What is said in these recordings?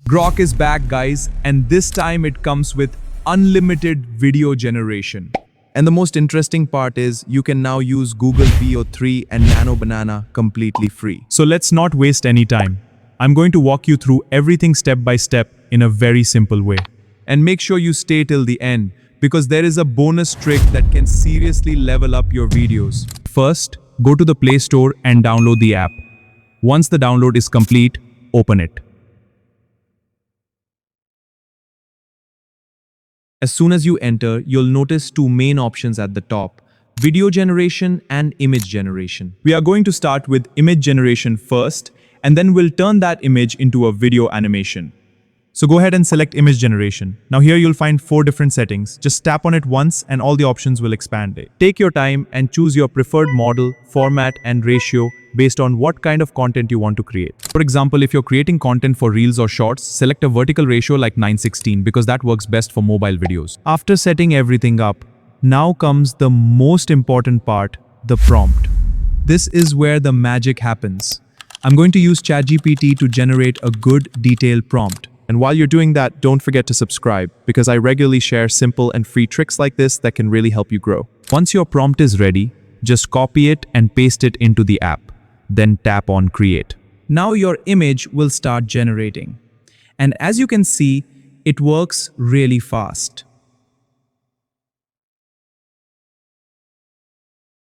Grok is back, guys, and this time it comes with unlimited video generation. And the most interesting part is you can now use Google VO3 and Nano Banana completely free. So let's not waste any time. I'm going to walk you through everything step by step in a very simple way. And make sure you stay till the end because there is a bonus trick that can seriously level up your videos. First, go to the Play Store and download the app. Once the download is complete, open it. As soon as you enter, you'll notice two main options at the top: video generation and image generation. We are going to start with image generation first, and then we'll turn that image into a video animation. So go ahead and select image generation. Now here you'll find 4 different settings. Just tap on it once and all the options will expand. Take your time and choose your preferred model, format, and ratio based on what kind of content you want to create. For example, if you're creating content for reels or shorts, select a vertical ratio like 9:16 because that works best for mobile videos. After setting everything up, now comes the most important part, the prompt. This is where the magic happens. I'm going to use ChatGPT to generate a good, detailed prompt. And while you're doing that, don't forget to subscribe because I regularly share simple and free tricks like this that can really help you grow. Once your prompt is ready, just copy it and paste it into the app. Then tap on Create. Now your image will start generating. And as you can see, it works really fast.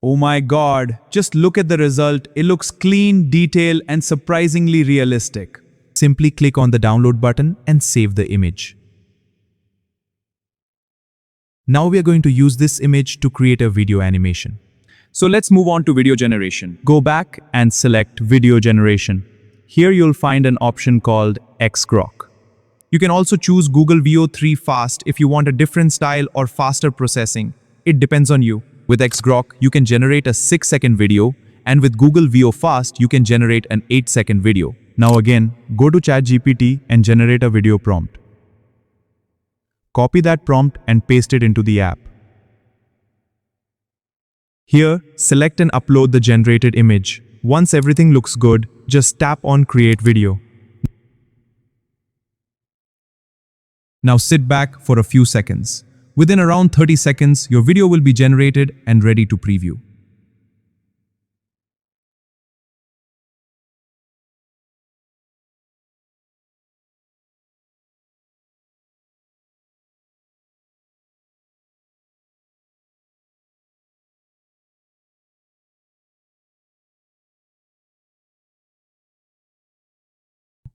Oh my God, just look at the result. It looks clean, detailed, and surprisingly realistic. Simply click on the download button and save the image. Now we are going to use this image to create a video animation. So let's move on to video generation. Go back and select video generation. Here you'll find an option called Grok. You can also choose Google VO3 Fast if you want a different style or faster processing. It depends on you. With Grok, you can generate a 6-second video, and with Google VO Fast, you can generate an 8-second video. Now again, go to ChatGPT and generate a video prompt. Copy that prompt and paste it into the app. Here, select and upload the generated image. Once everything looks good, just tap on Create Video. Now sit back for a few seconds. Within around 30 seconds, your video will be generated and ready to preview.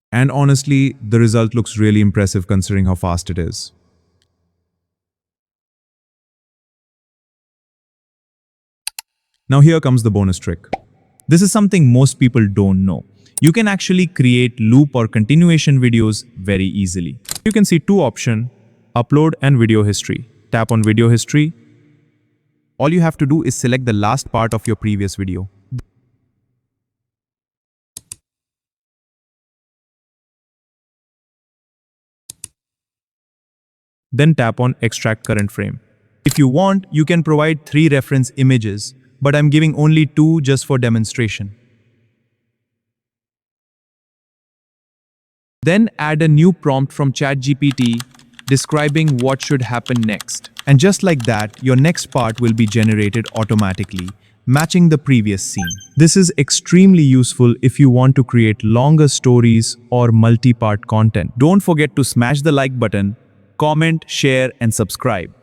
And honestly, the result looks really impressive considering how fast it is. Now here comes the bonus trick. This is something most people don't know. You can actually create loop or continuation videos very easily. You can see 2 options, upload and video history. Tap on video history. All you have to do is select the last part of your previous video. Then tap on Extract Current Frame. If you want, you can provide 3 reference images, but I'm giving only 2 just for demonstration. Then add a new prompt from ChatGPT describing what should happen next. And just like that, your next part will be generated automatically, matching the previous scene. This is extremely useful if you want to create longer stories or multi-part content. Don't forget to smash the like button, comment, share, and subscribe.